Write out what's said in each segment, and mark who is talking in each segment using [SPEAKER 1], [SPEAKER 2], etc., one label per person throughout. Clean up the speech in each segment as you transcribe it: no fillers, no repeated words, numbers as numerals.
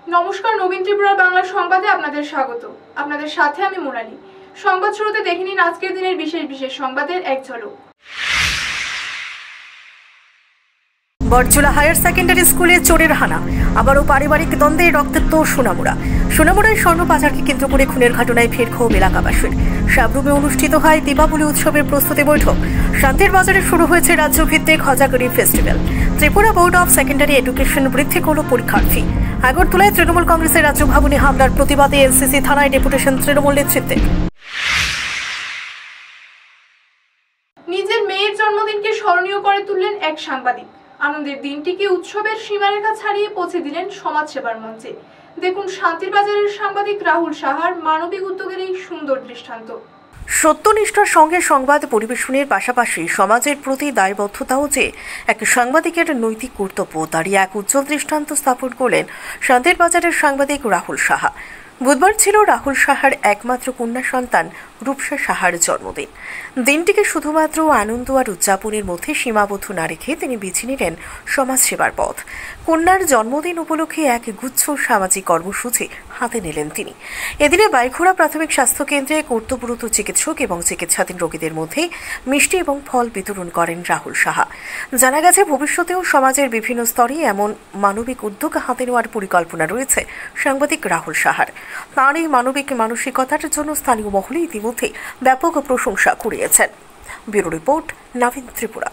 [SPEAKER 1] নমস্কার, নবীন ত্রিপুরা বাংলা সংবাদে আপনাদের স্বাগত। আপনাদের সাথে আমি মোনালি। সংবাদ শুরুতে দেখে নিন আজকের দিনের বিশেষ বিশেষ সংবাদের এক ঝলক।
[SPEAKER 2] বরজলা হায়ার সেকেন্ডারি স্কুলে চোরের হানা, আবারও পারিবারিক দ্বন্দ্বে রক্তাক্ত সোনামুড়ায় স্বর্ণ পাচারকে কেন্দ্র করে খুনের ঘটনায় ফের ক্ষোভ এলাকাবাসীর। সাবরুমে অনুষ্ঠিত হয় দীপাবলি উৎসবের প্রস্তুতি বৈঠক। শান্তির বাজারে শুরু হয়েছে রাজ্যভিত্তিক হজাগরি festival. Tripura board of secondary education বৃদ্ধি করল পরীক্ষার ফি। আগরতলায় তৃণমূল কংগ্রেসের রাজ্য ভবনে হামলার প্রতিবাদে এনসিসি থানায় ডেপুটেশন তৃণমূল নেতৃত্বে।
[SPEAKER 1] নিজের মেয়ের জন্মদিনকে স্মরণীয় করে তুললেন এক সাংবাদিক। আনন্দের দিনটিকে উৎসবের সীমারেখা ছাড়িয়ে পৌঁছে দিলেন সমাজসেবার মঞ্চে। দেখুন শান্তির বাজারের সাংবাদিক রাহুল সাহার মানবিক উদ্যোগের এই সুন্দর দৃষ্টান্ত।
[SPEAKER 2] সত্যনিষ্ঠার সঙ্গে সংবাদ পরিবেশনের পাশাপাশি সমাজের প্রতি দায়বদ্ধতাও যে এক সাংবাদিকের নৈতিক কর্তব্য, তারই এক উজ্জ্বল দৃষ্টান্ত স্থাপন করলেন শান্তির বাজারের সাংবাদিক রাহুল সাহা। বুধবার ছিল রাহুল সাহার একমাত্র কন্যা সন্তান রূপসা সাহার জন্মদিন। দিনটিকে শুধুমাত্র আনন্দ আর উদযাপনের মধ্যে সীমাবদ্ধ না রেখে তিনি বেছে নিলেন সমাজসেবার পথ। কন্যার জন্মদিন উপলক্ষে এক গুচ্ছ সামাজিক কর্মসূচি হাতে নিলেন তিনি। এদিনে বাইখোড়া প্রাথমিক স্বাস্থ্য কেন্দ্রে কর্তব্যরত চিকিৎসক এবং চিকিৎসাধীন রোগীদের মধ্যে মিষ্টি এবং ফল বিতরণ করেন রাহুল সাহা। জানা গেছে ভবিষ্যতেও সমাজের বিভিন্ন স্তরে এমন মানবিক উদ্যোগ হাতে নেওয়ার পরিকল্পনা রয়েছে সাংবাদিক রাহুল সাহার। তাঁর এই মানবিক মানসিকতার জন্য স্থানীয় মহলে ইতিমধ্যে ব্যাপক প্রশংসা কুড়িয়েছেন। ব্যুরো রিপোর্ট, নবীন ত্রিপুরা।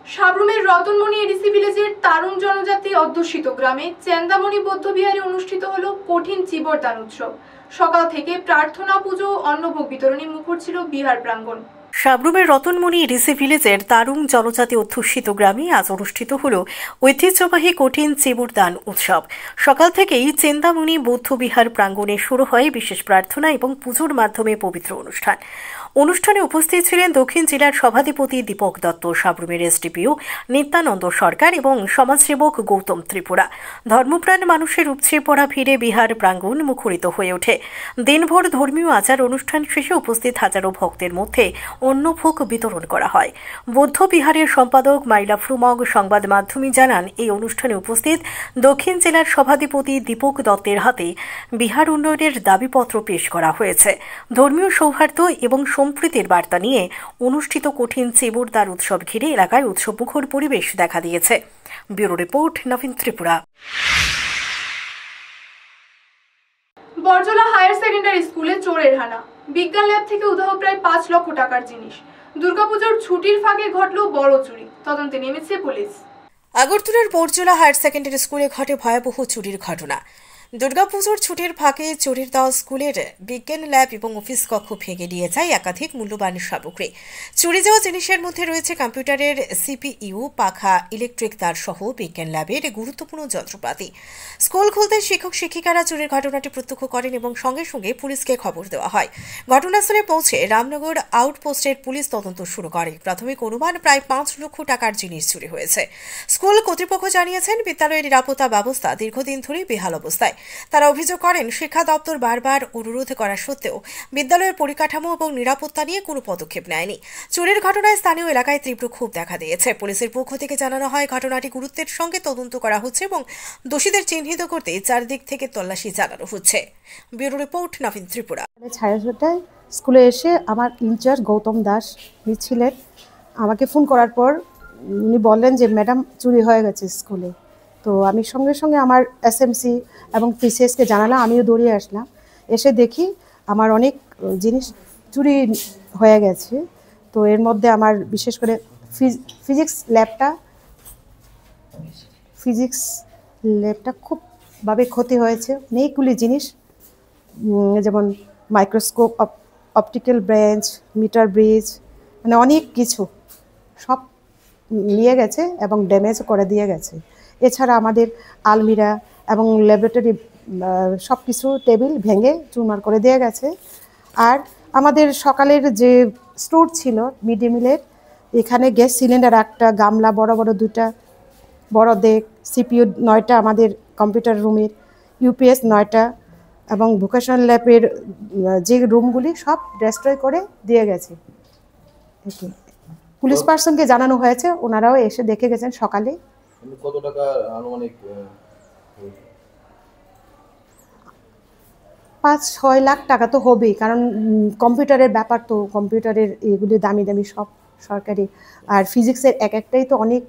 [SPEAKER 1] সাবরুমের রতনমণি এডিসি ভিলেজের তারুং জনজাতি অধ্যুষিত গ্রামে চেন্দামণি বৌদ্ধবিহারে অনুষ্ঠিত হল কঠিন চিবর দান উৎসব। সকাল থেকে প্রার্থনা, পুজো ও অন্নভোগ বিতরণী মুখর ছিল বিহার প্রাঙ্গণ।
[SPEAKER 2] সাবরুমের রতনমণি এডিসি ভিলেজের তারুং জনজাতি অধ্যুষিত গ্রামে আজ অনুষ্ঠিত হল ঐতিহ্যবাহী কঠিন চিবর দান উৎসব। সকাল থেকেই চেন্দামণি বৌদ্ধবিহার প্রাঙ্গণে শুরু হয় বিশেষ প্রার্থনা এবং পুজোর মাধ্যমে পবিত্র অনুষ্ঠানে উপস্থিত ছিলেন দক্ষিণ জেলার সভাধিপতি দীপক দত্ত, সাবরুমের এসডিপিও নিত্যানন্দ সরকার এবং সমাজসেবক গৌতম ত্রিপুরা। ধর্মপ্রাণ মানুষের উপচে পড়া ভিড়ে বিহার প্রাঙ্গণ মুখরিত হয়ে ওঠে। দিনভর ধর্মীয় আচার অনুষ্ঠান শেষে উপস্থিত হাজারো ভক্তের মধ্যে অন্নভোগ বিতরণ করা হয়। বৌদ্ধ বিহারের সম্পাদক মাইলা ফ্রুমগ সংবাদ মাধ্যমে জানান, এই অনুষ্ঠানে উপস্থিত দক্ষিণ জেলার সভাধিপতি দীপক দত্তের হাতে বিহার উন্নয়নের দাবিপত্র পেশ করা হয়েছে। ধর্মীয় সৌহার্দ্য এবং সম্প্রীতির বার্তা নিয়ে অনুষ্ঠিত কঠিন চিবর দান উৎসব ঘিরে এলাকায় উৎসবমুখর পরিবেশ দেখা দিয়েছে। ব্যুরো রিপোর্ট, নবীন ত্রিপুরা।
[SPEAKER 1] বরজলা হায়ার সেকেন্ডারি স্কুলে চোরের হানা, বিজ্ঞান ল্যাব থেকে উধাও প্রায় 5 লক্ষ টাকার জিনিস। দুর্গাপুজোর ছুটির ফাঁকে ঘটল বড় চুরি, তদন্তে নেমেছে পুলিশ।
[SPEAKER 2] আগরতলার বরজলা হায়ার সেকেন্ডারি স্কুলে ঘটে ভয়াবহ চুরির ঘটনা। দুর্গাপুজোর ছুটির ফাঁকে চোরের দল স্কুলের বিজ্ঞান ল্যাব এবং অফিস কক্ষ ভেঙে নিয়ে যায় একাধিক মূল্যবান সামগ্রী। চুরি যাওয়া জিনিসের মধ্যে রয়েছে কম্পিউটারের সিপিইউ, পাখা, ইলেকট্রিক তার সহ বিজ্ঞান ল্যাবের গুরুত্বপূর্ণ যন্ত্রপাতি। স্কুল খুলতে শিক্ষক শিক্ষিকারা চুরির ঘটনাটি প্রত্যক্ষ করেন এবং সঙ্গে সঙ্গে পুলিশকে খবর দেওয়া হয়। ঘটনাস্থলে পৌঁছে রামনগর আউটপোস্টের পুলিশ তদন্ত শুরু করে। প্রাথমিক অনুমান প্রায় 5 লক্ষ টাকার জিনিস চুরি হয়েছে। স্কুল কর্তৃপক্ষ জানিয়েছেন, বিদ্যালয়ের নিরাপত্তা ব্যবস্থা দীর্ঘদিন ধরে বেহাল অবস্থায়। তারা অভিযোগ করেন, শিক্ষা দপ্তর বারবার অনুরোধ করা সত্ত্বেও বিদ্যালয়ের পরিকাঠামো এবং নিরাপত্তা নিয়ে কোনো পদক্ষেপ নেয়নি। চুরির ঘটনায় স্থানীয় এলাকায় তীব্র ক্ষোভ দেখা দিয়েছে। পুলিশের পক্ষ থেকে জানানো হয়, ঘটনাটি গুরুত্বের সঙ্গে তদন্ত করা হচ্ছে এবং দোষীদের চিহ্নিত করতে চারদিক থেকে তল্লাশি চালানো হচ্ছে। ব্যুরো রিপোর্ট, নবীন ত্রিপুরা।
[SPEAKER 3] স্কুলে এসে আমার ইনচার্জ গৌতম দাস ছিলেন। আমাকে ফোন করার পর উনি বললেন যে ম্যাডাম চুরি হয়ে গেছে স্কুলে। তো আমি সঙ্গে সঙ্গে আমার এসএমসি এবং পিসিএসকে জানালাম। আমিও দৌড়িয়ে আসলাম। এসে দেখি আমার অনেক জিনিস চুরি হয়ে গেছে। তো এর মধ্যে আমার বিশেষ করে ফিজিক্স ল্যাবটা খুবভাবে ক্ষতি হয়েছে। অনেকগুলি জিনিস, যেমন microscope, optical bench, metre bridge, মানে অনেক কিছু সব নিয়ে গেছে এবং ড্যামেজ করে দিয়ে গেছে। এছাড়া আমাদের আলমিরা এবং ল্যাবরেটরি সব কিছু টেবিল ভেঙে চুরমার করে দিয়ে গেছে। আর আমাদের সকালের যে স্টোর ছিল মিড ডে মিলের, এখানে গ্যাস সিলিন্ডার একটা, গামলা বড় বড় 2টা বড় দেক, সিপিইউ 9টা আমাদের কম্পিউটার রুমের, ইউপিএস 9টা এবং ভোকেশনাল ল্যাবের যে রুমগুলি সব ডেস্ট্রয় করে দিয়ে গেছে। পুলিশ পার্সনকে জানানো হয়েছে, ওনারাও এসে দেখে গেছেন সকালে।
[SPEAKER 4] কত টাকা আনুমানিক?
[SPEAKER 3] 5-6 লাখ টাকা তো হবেই, কারণ কম্পিউটারের ব্যাপার, তো কম্পিউটারের এগুলি দামি দামি সব সরকারি। আর ফিজিক্সের এক একটাই তো অনেক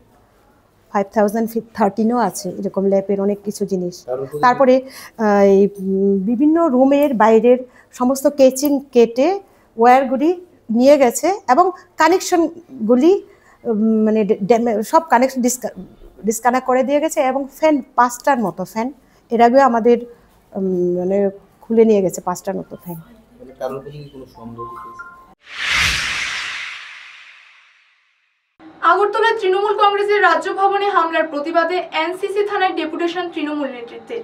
[SPEAKER 3] 5013ও আছে, এরকম ল্যাবের অনেক কিছু জিনিস। তারপরে এই বিভিন্ন রুমের বাইরের সমস্ত কেচিং কেটে ওয়্যারগুলি নিয়ে গেছে এবং কানেকশনগুলি মানে সব কানেকশন ডিসকানেক্ট করে দিয়ে গেছে, এবং ফ্যান 5টার মতো ফ্যান এর আগেও আমাদের মানে খুলে নিয়ে গেছে 5টার মতো ফ্যান।
[SPEAKER 1] আগরতলায় তৃণমূল কংগ্রেসের রাজ্য ভবনে হামলার প্রতিবাদে এনসিসি থানায় ডেপুটেশন তৃণমূল নেতৃত্বে।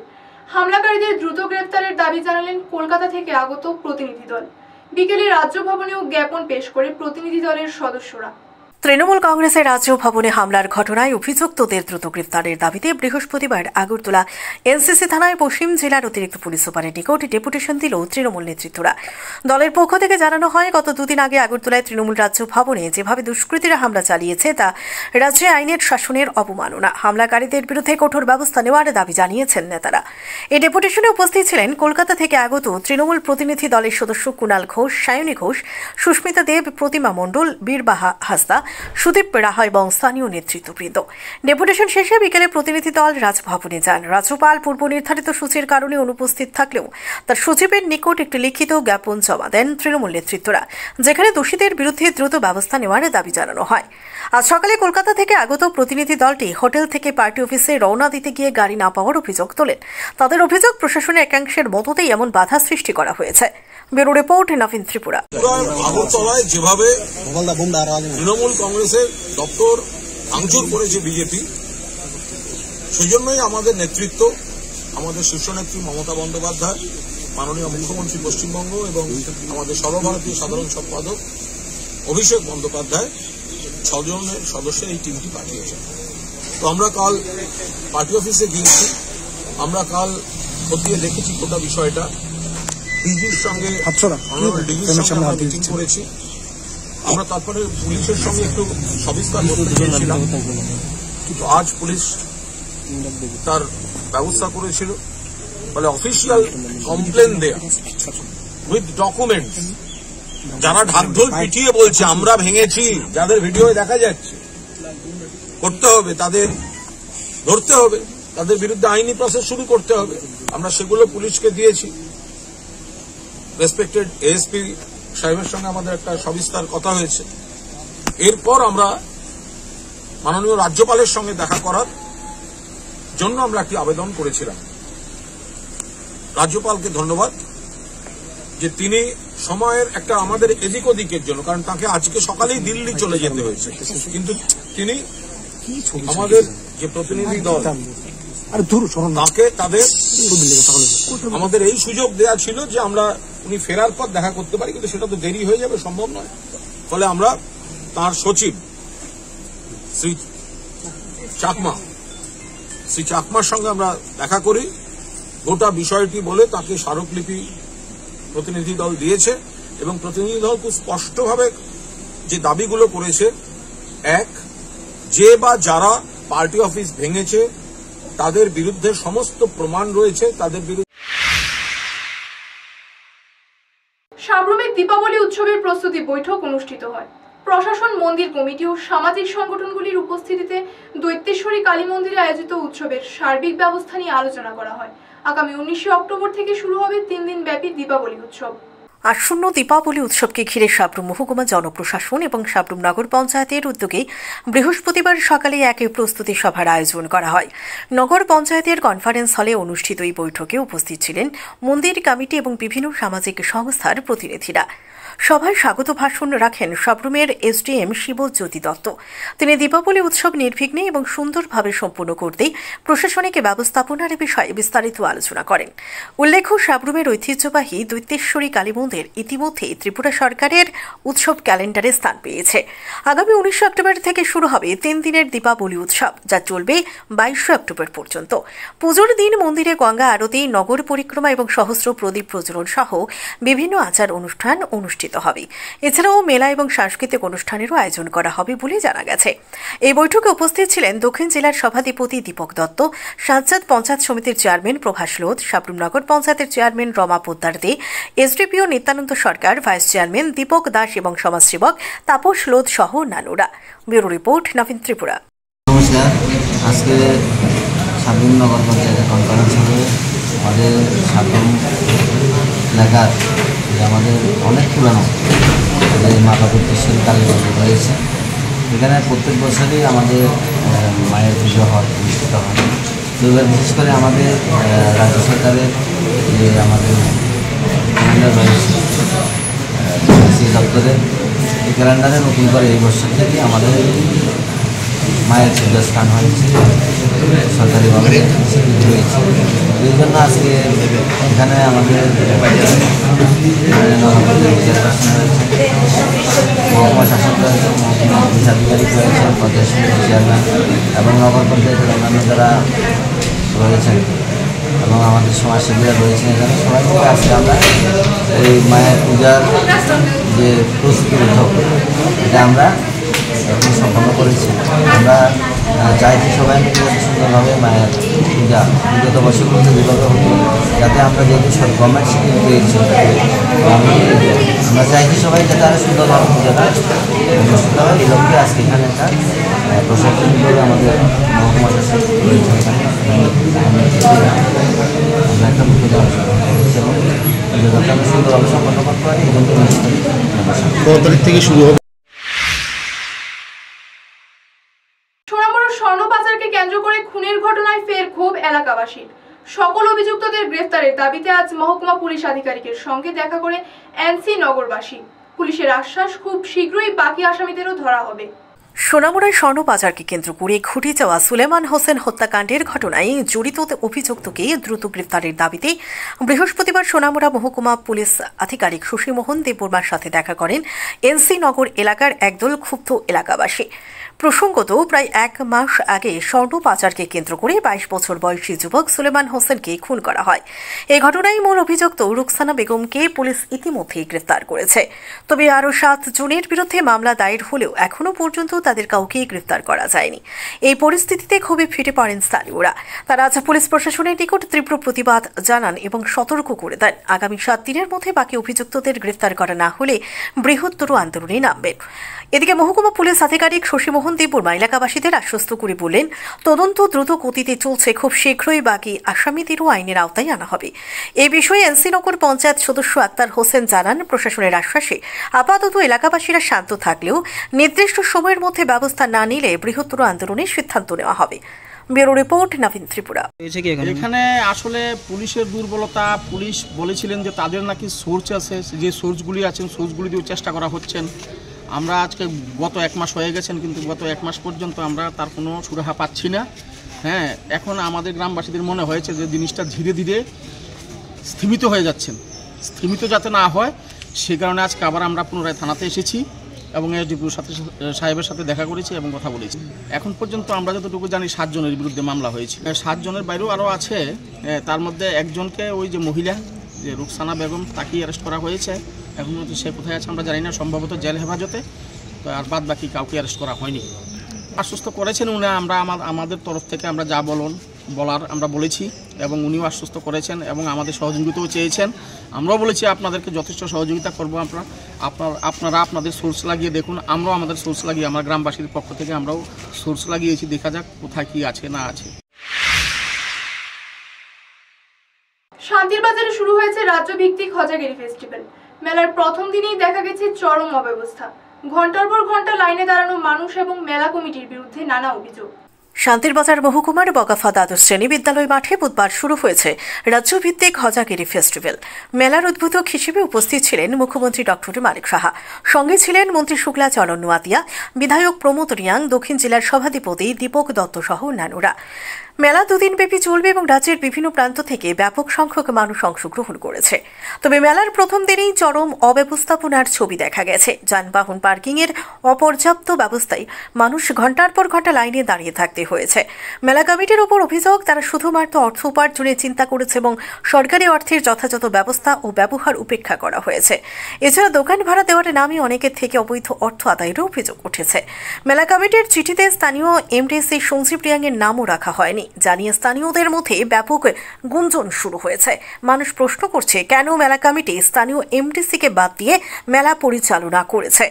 [SPEAKER 1] হামলাকারীদের দ্রুত গ্রেফতারের দাবি জানালেন কলকাতা থেকে আগত প্রতিনিধি দল। বিকেলে রাজ্য ভবনেও জ্ঞাপন পেশ করে প্রতিনিধি দলের সদস্যরা।
[SPEAKER 2] তৃণমূল কংগ্রেসের রাজ্য ভবনে হামলার ঘটনায় অভিযুক্তদের দ্রুত গ্রেফতারের দাবিতে বৃহস্পতিবার আগরতলা এনসিসি থানায় পশ্চিম জেলার অতিরিক্ত পুলিশ সুপারের নিকট ডেপুটেশন দিল তৃণমূল নেতৃত্বরা। দলের পক্ষ থেকে জানানো হয়, গত দুদিন আগে আগরতলায় তৃণমূল রাজ্য ভবনে যেভাবে দুষ্কৃতীরা হামলা চালিয়েছে তা রাজ্যে আইনের শাসনের অবমাননা। হামলাকারীদের বিরুদ্ধে কঠোর ব্যবস্থা নেওয়ার দাবি জানিয়েছেন নেতারা। এই ডেপুটেশনে উপস্থিত ছিলেন কলকাতা থেকে আগত তৃণমূল প্রতিনিধি দলের সদস্য কুণাল ঘোষ, সায়নী ঘোষ, সুস্মিতা দেব, প্রতিমা মণ্ডল, বীরবাহা হাসদা, সুদীপ রাহা এবং স্থানীয় নেতৃত্ববৃন্দ। ডেপুটেশন শেষে বিকেলে প্রতিনিধি দল রাজভবনে যান। রাজ্যপাল পূর্ব নির্ধারিত সূচির কারণে অনুপস্থিত থাকলেও তার সচিবের নিকট একটি লিখিত জ্ঞাপন জমা দেন তৃণমূল নেতৃত্বরা, যেখানে দোষীদের বিরুদ্ধে দ্রুত ব্যবস্থা নেওয়ার দাবি জানানো হয়। আজ সকালে কলকাতা থেকে আগত প্রতিনিধি দলটি হোটেল থেকে পার্টি অফিসে রওনা দিতে গিয়ে গাড়ি না পাওয়ার অভিযোগ তোলেন। তাদের অভিযোগ, প্রশাসনের একাংশের মততেই এমন বাধা সৃষ্টি করা হয়েছে। ব্যুরো রিপোর্ট, নবীন ত্রিপুরা।
[SPEAKER 5] আগরতলায় যেভাবে তৃণমূল কংগ্রেসের দপ্তর ভাঙচুর করেছে বিজেপি, সেজন্যই আমাদের নেতৃত্ব, আমাদের শীর্ষ নেত্রী মমতা বন্দ্যোপাধ্যায়, মাননীয় মুখ্যমন্ত্রী পশ্চিমবঙ্গ এবং আমাদের সর্বভারতীয় সাধারণ সম্পাদক অভিষেক বন্দ্যোপাধ্যায় 6 জনের সদস্যের এই টিমটি পাঠিয়েছে। তো আমরা কাল পার্টি অফিসে গিয়েছি, আমরা কাল খতিয়ে দেখেছি গোটা বিষয়টা, ডিজির সঙ্গে মিটিং করেছি। আমরা তারপরে পুলিশের সঙ্গে একটু সবিস্তার করতে চেয়েছিলাম, কিন্তু আজ পুলিশ তার ব্যবস্থা করেছিল। বলে অফিসিয়াল কমপ্লেন দেয়া উইথ ডকুমেন্টস, যারা ঢাকঢোল পিটিয়ে বলছে আমরা ভেঙেছি, যাদের ভিডিও দেখা যাচ্ছে, করতে হবে, তাদের ধরতে হবে, তাদের বিরুদ্ধে আইনি প্রসেস শুরু করতে হবে। আমরা সেগুলো পুলিশকে দিয়েছি। রেসপেক্টেড এএসপি সাহেবের সঙ্গে আমাদের একটা সবিস্তার কথা হয়েছে। এরপর আমরা মাননীয় রাজ্যপালের সঙ্গে দেখা করার জন্য আমরা একটি আবেদন করেছিলাম। রাজ্যপালকে ধন্যবাদ যে তিনি সময়ের একটা আমাদের এদিক ওদিকের জন্য, কারণ তাকে আজকে সকালেই দিল্লি চলে যেতে হয়েছে, কিন্তু তিনি আমাদের যে প্রতিনিধি দল তাকে তাদের আমাদের এই সুযোগ দেয়া ছিল যে আমরা উনি ফেরার পর দেখা করতে পারি, কিন্তু সেটা তো দেরি হয়ে যাবে, সম্ভব নয়। ফলে আমরা তার সচিব শ্রী চাকমার সঙ্গে আমরা দেখা করি, গোটা বিষয়টি বলে তাকে স্মারকলিপি প্রতিনিধি দল দিয়েছে এবং প্রতিনিধি দল খুব স্পষ্টভাবে যে দাবিগুলো করেছে, এক, যে বা যারা পার্টি অফিস ভেঙেছে তাদের বিরুদ্ধে সমস্ত প্রমাণ রয়েছে, তাদের বিরুদ্ধে।
[SPEAKER 1] সাবরুমে দীপাবলি উৎসবের প্রস্তুতি বৈঠক অনুষ্ঠিত হয়। প্রশাসন, মন্দির কমিটি ও সামাজিক সংগঠনগুলির উপস্থিতিতে দৈত্যেশ্বরী কালী মন্দিরে আয়োজিত উৎসবের সার্বিক ব্যবস্থা নিয়ে আলোচনা করা হয়। আগামী 19 অক্টোবর থেকে শুরু হবে 3 দিন ব্যাপী দীপাবলি উৎসব।
[SPEAKER 2] আসন্ন দীপাবলি উৎসবকে ঘিরে সাবরুম মহকুমা জনপ্রশাসন এবং সাবরুম নগর পঞ্চায়েতের উদ্যোগে বৃহস্পতিবার সকালে এক প্রস্তুতি সভার আয়োজন করা হয়। নগর পঞ্চায়েতের কনফারেন্স হলে অনুষ্ঠিত এই বৈঠকে উপস্থিত ছিলেন মন্দির কমিটি এবং বিভিন্ন সামাজিক সংস্থার প্রতিনিধিরা। সভায় স্বাগত ভাষণ রাখেন সাবরুমের এসডিএম শিবজ্যোতি দত্ত। তিনি দীপাবলি উৎসব নির্বিঘ্নে এবং সুন্দরভাবে সম্পন্ন করতে প্রশাসনিক ব্যবস্থাপনার বিষয়ে বিস্তারিত আলোচনা করেন। উল্লেখ্য, সাবরুমের ঐতিহ্যবাহী দৈত্যেশ্বরী কালী মন্দির ইতিমধ্যেই ত্রিপুরা সরকারের উৎসব ক্যালেন্ডারে স্থান পেয়েছে। আগামী 19 অক্টোবর থেকে শুরু হবে 3 দিনের দীপাবলি উৎসব, যা চলবে 22 অক্টোবর পর্যন্ত। পুজোর দিন মন্দিরে গঙ্গা আরতি, নগর পরিক্রমা এবং সহস্র প্রদীপ প্রজ্বলন সহ বিভিন্ন আচার অনুষ্ঠান অনুষ্ঠিত অনুষ্ঠিত হবে। এছাড়াও মেলা এবং সাংস্কৃতিক অনুষ্ঠানেরও আয়োজন করা হবে বলে জানা গেছে। এই বৈঠকে উপস্থিত ছিলেন দক্ষিণ জেলার সভাধিপতি দীপক দত্ত, সাজ্জাদ পঞ্চায়েত সমিতির চেয়ারম্যান প্রভাস লোধ, সাবরুমনগর পঞ্চায়েতের চেয়ারম্যান রমা পোদ্দার দে, এসডিপিও নিত্যানন্দ সরকার, ভাইস চেয়ারম্যান দীপক দাস এবং সমাজসেবক তাপস লোধ সহ অন্যান্যরা। ব্যুরো রিপোর্ট, নবীন ত্রিপুরা।
[SPEAKER 4] নমস্কার। আজকে সাবরুমনগর পঞ্চায়েতের কনফারেন্স হবে। আমাদের সাবরুম এলাকার আমাদের অনেক পুরানো যে মাতা প্রতিষ্ঠিত কালীমন্দির রয়েছে, এখানে প্রত্যেক বছরই আমাদের মায়ের পুজো হয়, অনুষ্ঠিত হয়। তো এবার বিশেষ করে আমাদের রাজ্য সরকারের যে আমাদের ক্যালেন্ডার রয়েছে সেই দপ্তরের, এই ক্যালেন্ডারে নতুন করে এই বছর থেকে আমাদের মায়ের পূজার স্থান হয়েছে, সরকারিভাবে স্বীকৃতি হয়েছে। এই জন্য আজকে এখানে আমাদের চেয়ারপারসন রয়েছে, মহকুমা শাসক রয়েছে, মহকুমা অফিস আধিকারিক রয়েছেন, পঞ্চায়েত সমিতির চেয়ারম্যান এবং নগর পঞ্চায়েতের অন্যান্য যারা রয়েছেন এবং আমাদের সমাজসেবীরা রয়েছেন। এখানে সবাই মিলে আজকে আমরা এই মায়ের পূজার যে প্রস্তুতি উদ্যোগ এটা আমরা এখন সম্পন্ন করেছি। আমরা চাইছি সবাই মিলে সুন্দরভাবে মায়ের পূজা বিগত বছরগুলোতে যেভাবে হতো, যাতে আমরা যেহেতু সব গভর্নমেন্ট স্কিম পেয়েছি, আমরা চাইছি সবাই যাতে আরও সুন্দরভাবে পূজাটা অনুষ্ঠিত হয়। এই লক্ষ্যে আজকে এখানে একটা প্রশাসন হিসেবে আমাদের মহকুমা শাসক রয়েছে, আমরা একটা পূজা করেছি এবং পুজোটাকে আমরা সুন্দরভাবে সম্পন্ন করতে পারি। এই জন্য কত তারিখ থেকে শুরু হবে?
[SPEAKER 1] সোনামুড়ার স্বর্ণ পাচারকে কেন্দ্র করে খুনের ঘটনায় ফের ক্ষোভ এলাকাবাসীর। সকল অভিযুক্তদের গ্রেফতারের দাবিতে আজ মহকুমা পুলিশ আধিকারিকের সঙ্গে দেখা করে এনসি নগরবাসী। পুলিশের আশ্বাস, খুব শীঘ্রই বাকি আসামিদেরও ধরা হবে।
[SPEAKER 2] সোনামুড়ায় স্বর্ণ পাচারকে কেন্দ্র করে ঘটে যাওয়া সুলেমান হোসেন হত্যাকাণ্ডের ঘটনায় জড়িত অভিযুক্তকে দ্রুত গ্রেফতারের দাবিতে বৃহস্পতিবার সোনামুড়া মহকুমা পুলিশ আধিকারিক শশীমোহন দেববর্মার সাথে দেখা করেন এনসি নগর এলাকার একদল ক্ষুব্ধ এলাকাবাসী। প্রসঙ্গত, প্রায় 1 মাস আগে স্বর্ণ পাচারকে কেন্দ্র করে 22 বছর বয়সী যুবক সুলেমান হোসেনকে খুন করা হয়। এই ঘটনায় মূল অভিযুক্ত রুকসানা বেগমকে পুলিশ ইতিমধ্যেই গ্রেফতার করেছে। তবে আরও 7 জনের বিরুদ্ধে মামলা দায়ের হলেও এখনও পর্যন্ত তাদের কাউকে গ্রেফতার করা যায়নি। এই পরিস্থিতিতে ক্ষোভে ফেটে পড়েন স্থানীয়রা। তারা আজ পুলিশ প্রশাসনের নিকট তীব্র প্রতিবাদ জানান এবং সতর্ক করে দেন আগামী 7 দিনের মধ্যে বাকি অভিযুক্তদের গ্রেফতার করা না হলে বৃহত্তর আন্দোলনে নামবেন। এদিকে মহকুমা পুলিশ আধিকারিক শশীমোহন দেববর্মা এলাকাবাসীদের আশ্বস্ত করে বললেন, তদন্ত দ্রুত গতিতে চলছে, খুব শীঘ্রই বাকি আসামিদেরও আইনের আওতায় আনা হবে। এই বিষয়ে এনসি নগর পঞ্চায়েত সদস্য আক্তার হোসেন জানান, প্রশাসনের আশ্বাসে আপাতত এলাকাবাসীরা শান্ত থাকলেও নির্দিষ্ট সময়ের মধ্যে ব্যবস্থা না নিলে বৃহত্তর আন্দোলনের সিদ্ধান্ত নেওয়া হবে। ব্যুরো রিপোর্ট, নবীন ত্রিপুরা।
[SPEAKER 6] এখানে আসলে পুলিশের দুর্বলতা। পুলিশ বলেছিলেন যে তাদের নাকি সোর্স আছে, যে সোর্সগুলি আছেন সোর্সগুলি দিয়েও চেষ্টা করা হচ্ছেন। আমরা আজকে গত 1 মাস হয়ে গেছেন, কিন্তু গত 1 মাস পর্যন্ত আমরা তার কোনো সুরাহা পাচ্ছি না। হ্যাঁ, এখন আমাদের গ্রামবাসীদের মনে হয়েছে যে জিনিসটা ধীরে ধীরে স্থিমিত হয়ে যাচ্ছেন। স্থিমিত যাতে না হয় সে কারণে আজকে আবার আমরা পুনরায় থানাতে এসেছি এবং এসডিপিও সাহেবের সাথে দেখা করেছি এবং কথা বলেছি। এখন পর্যন্ত আমরা যতটুকু জানি 7 জনের বিরুদ্ধে মামলা হয়েছে। 7 জনের বাইরেও আরও আছে, তার মধ্যে একজনকে ওই যে মহিলা যে রুকসানা বেগম তাকেই অ্যারেস্ট করা হয়েছে। এখন সে কোথায় আছে আমরা জানি না, সম্ভবত জেল হেফাজতে। তো আর বাদ বাকি কাউকে অ্যারেস্ট করা হয়নি। আশ্বস্ত করেছেন উনি, আমরা আমাদের তরফ থেকে আমরা যা বলার আমরা বলেছি এবং উনিও আশ্বস্ত করেছেন এবং আমাদের সহযোগিতাও চেয়েছেন। আমরাও বলেছি আপনাদেরকে যথেষ্ট সহযোগিতা করব। আপনারা আপনাদের সোর্স লাগিয়ে দেখুন, আমরাও আমাদের সোর্স লাগিয়ে আমার গ্রামবাসীর পক্ষ থেকে আমরাও সোর্স লাগিয়েছি, দেখা যাক কোথায় কি আছে না আছে।
[SPEAKER 1] শান্তির বাজারে শুরু হয়েছে রাজ্যভিত্তিক হজাগিরি ফেস্টিভ্যাল। মেলার প্রথম দিনেই দেখা গেছে চরম অব্যবস্থা। ঘন্টার পর ঘন্টা লাইনে দাঁড়ানো মানুষ এবং মেলা কমিটির বিরুদ্ধে নানা অভিযোগ।
[SPEAKER 2] শান্তির বাজার মহকুমার বগাফা দ্বাদশ শ্রেণী বিদ্যালয় মাঠে বুধবার শুরু হয়েছে রাজ্যভিত্তিক হজাগিরি ফেস্টিভ্যাল। মেলার উদ্বোধক হিসেবে উপস্থিত ছিলেন মুখ্যমন্ত্রী ডক্টর মানিক সাহা, সঙ্গে ছিলেন মন্ত্রী শুক্লা চরণ নোয়াতিয়া, বিধায়ক প্রমোদ রিয়াং, দক্ষিণ জেলার সভাধিপতি দীপক দত্ত সহ অন্যান্যরা। মেলা দুদিনব্যাপী চলবে এবং রাজ্যের বিভিন্ন প্রান্ত থেকে ব্যাপক সংখ্যক মানুষ অংশগ্রহণ করেছে। তবে মেলার প্রথম দিনেই চরম অব্যবস্থাপনার ছবি দেখা গেছে। যানবাহন পার্কিংয়ের অপর্যাপ্ত ব্যবস্থায় মানুষ ঘণ্টার পর ঘণ্টা লাইনে দাঁড়িয়ে থাকতে হয়েছে। মেলা কমিটির উপর অভিযোগ, তারা শুধুমাত্র অর্থ উপার্জনের চিন্তা করেছে এবং সরকারি অর্থের যথাযথ ব্যবস্থা ও ব্যবহার উপেক্ষা করা হয়েছে। এছাড়া দোকান ভাড়া দেওয়ার নামে অনেকের থেকে অবৈধ অর্থ আদায়েরও অভিযোগ উঠেছে। মেলা কমিটির চিঠিতে স্থানীয় এমডিসি সঞ্জীব রিয়াংয়ের নামও রাখা হয়নি, জানিয়ে স্থানীয়দের মধ্যে ব্যাপক গুঞ্জন শুরু হয়েছে। মানুষ প্রশ্ন করছে, কেন মেলা কমিটি স্থানীয় এমডিসিকে বাদ দিয়ে মেলা পরিচালনা করেছে।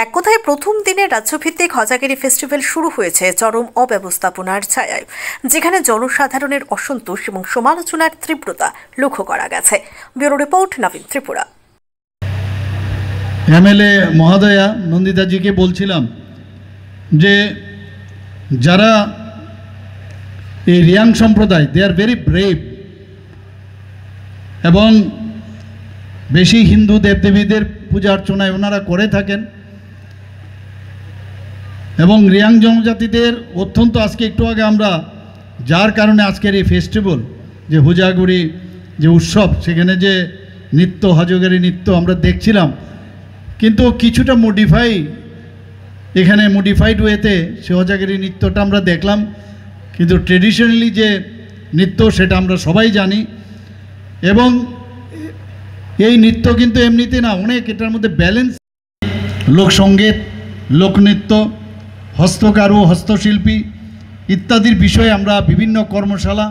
[SPEAKER 2] এক কথায় প্রথম দিনে রাজ্যভিত্তিক হজাগিরি ফেস্টিভ্যাল শুরু হয়েছে চরম অব্যবস্থাপনার ছায়ায়, যেখানে জনসাধারণের অসন্তোষ এবং সমালোচনার তীব্রতা লক্ষ্য করা গেছে। ব্যুরো রিপোর্ট, নবীন ত্রিপুরা।
[SPEAKER 7] এমএলএ মহোদয়া নন্দিতাজিকে বলছিলাম যে যারা এই রিয়াং সম্প্রদায়, দে আর ভেরি ব্রেভ, এবং বেশি হিন্দু দেবদেবীদের পূজা অর্চনায় ওনারা করে থাকেন এবং রিয়াং জনজাতিদের অত্যন্ত, আজকে একটু আগে আমরা যার কারণে আজকের এই ফেস্টিভ্যাল যে হুজাগুড়ি যে উৎসব, সেখানে যে নৃত্য, হজগরি নৃত্য আমরা দেখছিলাম, কিন্তু কিছুটা এখানে মডিফাইড ওয়েতে সে হজাগিরি নৃত্যটা আমরা দেখলাম, কিন্তু ট্রেডিশনালি যে নৃত্য সেটা আমরা সবাই জানি। এবং এই নৃত্য কিন্তু এমনিতে না, অনেক এটার মধ্যে ব্যালেন্স, লোকসঙ্গীত, লোকনৃত্য, হস্তকারু, হস্তশিল্পী ইত্যাদির বিষয়ে আমরা বিভিন্ন কর্মশালা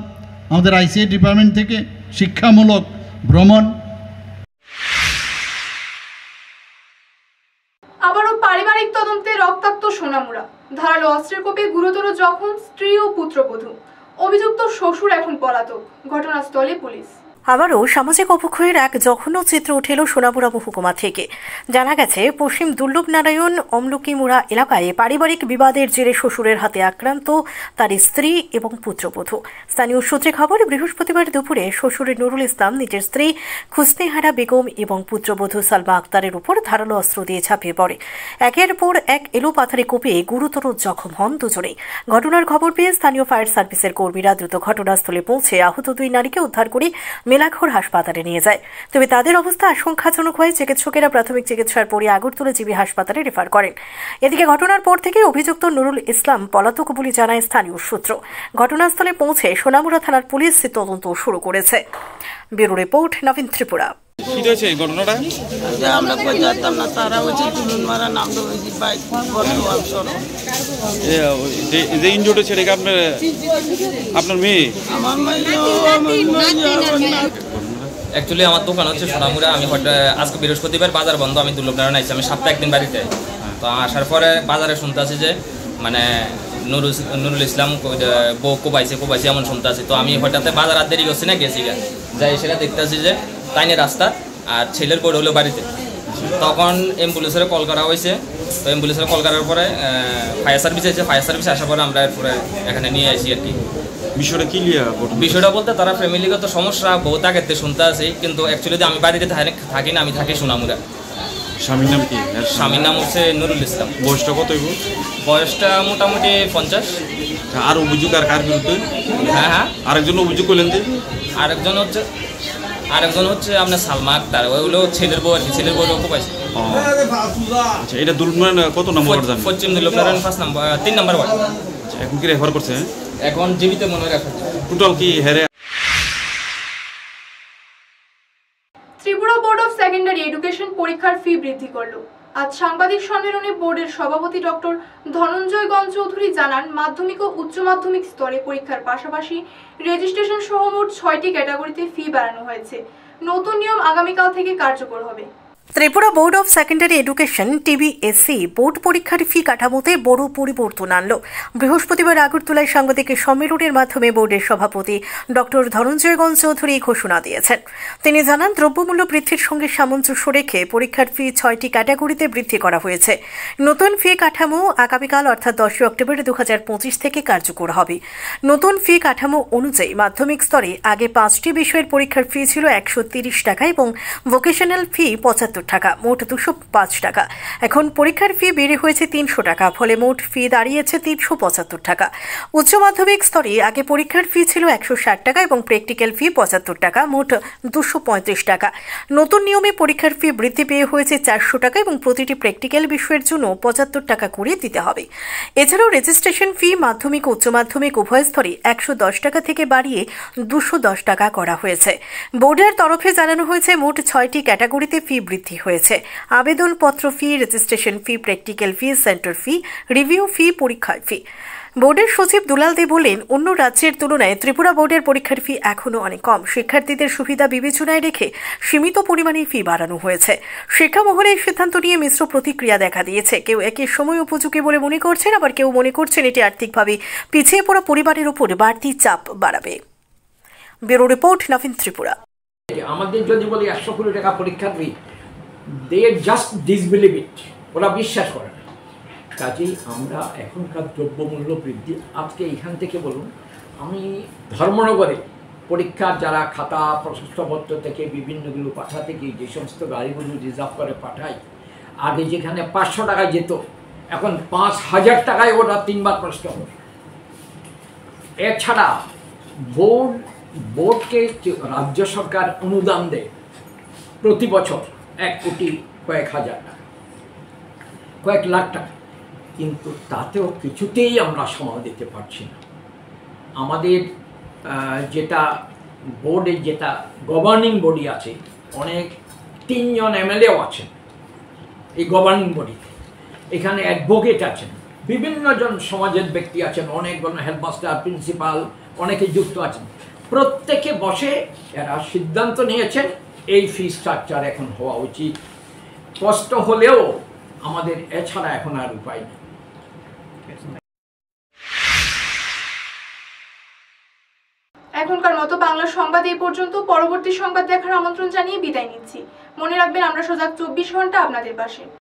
[SPEAKER 7] আমাদের আইসিআই ডিপার্টমেন্ট থেকে, শিক্ষামূলক ভ্রমণ।
[SPEAKER 1] আবারও পারিবারিক তদন্তে রক্তাক্ত সোনামুড়া, ধারালো অস্ত্রের কোপে গুরুতর জখম স্ত্রী ও পুত্রবধূ, অভিযুক্ত শ্বশুর এখন পলাতক, ঘটনাস্থলে পুলিশ।
[SPEAKER 2] আবারও সামাজিক অবক্ষয়ের এক জঘন্য চিত্র উঠে এলো সোনামুড়া মহকুমা থেকে। জানা গেছে, পশ্চিম দুর্লভনারায়ণ অমলকিমুড়া এলাকায় পারিবারিক বিবাদের জেরে শ্বশুরের হাতে আক্রান্ত তার স্ত্রী এবং পুত্রবধূ। স্থানীয় সূত্রে খবর, বৃহস্পতিবার দুপুরে শ্বশুরের নুরুল ইসলাম নিজের স্ত্রী খুসনেহারা বেগম এবং পুত্রবধূ সালমা আক্তারের উপর ধারালো অস্ত্র দিয়ে ঝাঁপিয়ে পড়ে। একের পর এক এলোপাথারি কোপে গুরুতর জখম হন দুজনেই। ঘটনার খবর পেয়ে স্থানীয় ফায়ার সার্ভিসের কর্মীরা দ্রুত ঘটনাস্থলে পৌঁছে আহত দুই নারীকে উদ্ধার করে মেলাঘর হাসপাতালে নিয়ে যায়। তবে তাদের অবস্থা আশঙ্কাজনক হয়ে চিকিৎসকেরা প্রাথমিক চিকিৎসার পরে আগরতলা জিবি হাসপাতালে রেফার করেন। এদিকে ঘটনার পর থেকে অভিযুক্ত নুরুল ইসলাম পলাতক বলে জানায় স্থানীয় সূত্র। ঘটনাস্থলে পৌঁছে সোনামুড়া থানার পুলিশ তদন্ত শুরু করেছে। ব্যুরো রিপোর্ট, নবীন ত্রিপুরা।
[SPEAKER 8] কি হয়েছে এই ঘটনাটা?
[SPEAKER 9] আমরা কই জানতাম না, তারা হচ্ছে তুলুন মারা নাম হয়েছে বাইক
[SPEAKER 8] যে ইনজুর্ড হয়েছে এটা আপনার মেয়ে?
[SPEAKER 9] আমার
[SPEAKER 10] অ্যাকচুয়ালি আমার দোকান হচ্ছে সোনামুড়া। আমি আজকে বৃহস্পতিবার বাজার বন্ধ, আমি দুর্লভনারায়ণ আইছি। আমি সপ্তাহে একদিন বাড়িতে, তো আসার পরে বাজারে শুনতে আছি যে মানে নুরুল ইসলাম বউ কোবাইছে এমন শুনতে আছি। তো আমি হঠাৎ বাজার আর দেরি করছি না, গেছি যাই সেটা দেখতে আসি যে তাইনে রাস্তা আর ছেলের বড় হলো বাড়িতে। তখন অ্যাম্বুলেন্সের কল করা হয়েছে। তো অ্যাম্বুলেন্সের কল করার পরে ফায়ার সার্ভিস এসেছে। ফায়ার সার্ভিস আসার পরে আমরা এরপরে এখানে নিয়ে আসি আর কি।
[SPEAKER 8] বিষয়টা কি
[SPEAKER 10] বিষয়টা বলতে তারা ফ্যামিলিগত সমস্যা বহুত আগের থেকে শুনতে আসি, কিন্তু অ্যাকচুয়ালি আমি বাড়িতে থাকি না, আমি থাকি সোনামুড়া।
[SPEAKER 8] স্বামীর নাম কি?
[SPEAKER 10] স্বামীর নাম হচ্ছে নুরুল ইসলাম।
[SPEAKER 8] বয়সটা কত?
[SPEAKER 10] বয়সটা মোটামুটি 50।
[SPEAKER 8] আর অভিযোগ আর কার বিরুদ্ধে?
[SPEAKER 10] হ্যাঁ,
[SPEAKER 8] আরেকজন অভিযোগ করলেন যে
[SPEAKER 10] আরেকজন হচ্ছে আপনার সালমা আক্তার, ওইগুলো ছেলের বউ আর কি, ছেলের বউ লোক পাইছে।
[SPEAKER 8] আচ্ছা, এটা দুর্লভনারায়ণ কত নম্বর ওয়ার্ড জানেন?
[SPEAKER 10] পশ্চিম দুর্লভনারায়ণ 3 নম্বর ওয়ার্ড।
[SPEAKER 8] এখন কি রেফার করছে?
[SPEAKER 10] এখন জীবিত মনে রেফার।
[SPEAKER 8] টোটাল কি হেরে?
[SPEAKER 1] Tripura board of secondary education পরীক্ষার ফি বৃদ্ধি করল। আজ সাংবাদিক সম্মেলনে বোর্ডের সভাপতি ডক্টর ধনঞ্জয় গঞ্জ চৌধুরী জানান, মাধ্যমিক ও উচ্চ মাধ্যমিক স্তরে পরীক্ষার পাশাপাশি রেজিস্ট্রেশন সহ মোট 6টি ক্যাটাগরিতে ফি বাড়ানো হয়েছে। নতুন নিয়ম আগামীকাল থেকে কার্যকর হবে।
[SPEAKER 2] Tripura board of secondary education TBSC board পরীক্ষার ফি কাঠামোতে বড় পরিবর্তন আনল। বৃহস্পতিবার আগরতলায় সাংবাদিক সম্মেলনের মাধ্যমে বোর্ডের সভাপতি ডক্টর ধনঞ্জয় গঞ্জ চৌধুরী ঘোষণা দিয়েছেন। তিনি জানান, দ্রব্যমূল্য বৃদ্ধির সঙ্গে সামঞ্জস্য রেখে পরীক্ষার ফি 6টি ক্যাটাগরিতে বৃদ্ধি করা হয়েছে। নতুন ফি কাঠামো আগামীকাল অর্থাৎ 10 অক্টোবর 2025 থেকে কার্যকর হবে। নতুন ফি কাঠামো অনুযায়ী মাধ্যমিক স্তরে আগে 5টি বিষয়ের পরীক্ষার ফি ছিল 130 টাকা এবং ভোকেশনাল ফি 75 টাকা, মোট 205 টাকা। এখন পরীক্ষার ফি বেড়ে হয়েছে 300 টাকা, ফলে মোট ফি দাঁড়িয়েছে 375 টাকা। উচ্চ মাধ্যমিক স্তরে আগে পরীক্ষার ফি ছিল 160 টাকা এবং প্র্যাকটিক্যাল ফি 75 টাকা, মোট 235 টাকা। নতুন নিয়মে পরীক্ষার ফি বৃদ্ধি পেয়ে হয়েছে 400 টাকা এবং প্রতিটি প্র্যাকটিক্যাল বিষয়ের জন্য 75 টাকা করে দিতে হবে। এছাড়াও রেজিস্ট্রেশন ফি মাধ্যমিক ও উচ্চ মাধ্যমিক উভয় স্তরে 110 টাকা থেকে বাড়িয়ে 210 টাকা করা হয়েছে। বোর্ডের তরফে জানানো হয়েছে মোট 6টি ক্যাটাগরিতে ফি বৃদ্ধি হয়েছে: আবেদনপত্র ফি, রেজিস্ট্রেশন ফি, প্র্যাকটিক্যাল ফি, সেন্টার ফি, রিভিউ ফি, পরীক্ষার ফি। বোর্ডের সচিব দুলাল দে বলেন, অন্য রাজ্যের তুলনায় ত্রিপুরা বোর্ডের পরীক্ষার ফি এখনও অনেক কম। শিক্ষার্থীদের সুবিধা বিবেচনায় রেখে সীমিত পরিমাণে ফি বাড়ানো হয়েছে। শিক্ষা মহলে এই সিদ্ধান্ত নিয়ে মিশ্র প্রতিক্রিয়া দেখা দিয়েছে। কেউ একে সময় উপযোগী বলে মনে করছেন, আবার কেউ মনে করছেন এটি আর্থিকভাবে পিছিয়ে পড়া পরিবারের উপর বাড়তি চাপ বাড়াবে। ব্যুরো রিপোর্ট, নবীন ত্রিপুরা।
[SPEAKER 11] আমাদের যদি বলি 100 কোটি টাকা পরীক্ষার ফি, দে জাস্ট ডিসবিলিভ ইট, ওরা বিশ্বাস করে না। কাজেই আমরা এখনকার দ্রব্যমূল্য বৃদ্ধি, আজকে এখান থেকে বলুন, আমি ধর্মনগরে পরীক্ষার যারা খাতা প্রশ্নপত্র থেকে বিভিন্নগুলো পাঠাতে গিয়ে যে সমস্ত গাড়িগুলো রিজার্ভ করে পাঠাই, আগে যেখানে 500 টাকায় যেত, এখন 5000 টাকায় ওরা 3বার প্রশ্ন করে। এছাড়া বোর্ডকে রাজ্য সরকার অনুদান দেয় প্রতি বছর 1 কোটি কয়েক হাজার টাকা, কয়েক লাখ টাকা, কিন্তু তাতেও কিছুতেই আমরা সামাল দিতে পারছি না। আমাদের যেটা বোর্ডে, যেটা গভর্নিং বডি আছে, অনেক 3 জন এমএলএও আছেন এই গভর্নিং বডিতে, এখানে অ্যাডভোকেট আছেন, বিভিন্ন জন সমাজের ব্যক্তি আছেন, অনেকজন হেডমাস্টার, প্রিন্সিপাল, অনেকে যুক্ত আছেন। প্রত্যেকে বসে এরা সিদ্ধান্ত নিয়েছেন এই ফি স্ট্রাকচার এখন হওয়া উচিত। কষ্ট হলেও আমাদের এছাড়া এখন আর উপায় নেই।
[SPEAKER 1] এখনকার মতো বাংলা সংবাদ এই পর্যন্ত। পরবর্তী সংবাদ দেখার আমন্ত্রণ জানিয়ে বিদায় নিচ্ছি। মনে রাখবেন, আমরা সজাগ 24 ঘন্টা আপনাদের পাশে।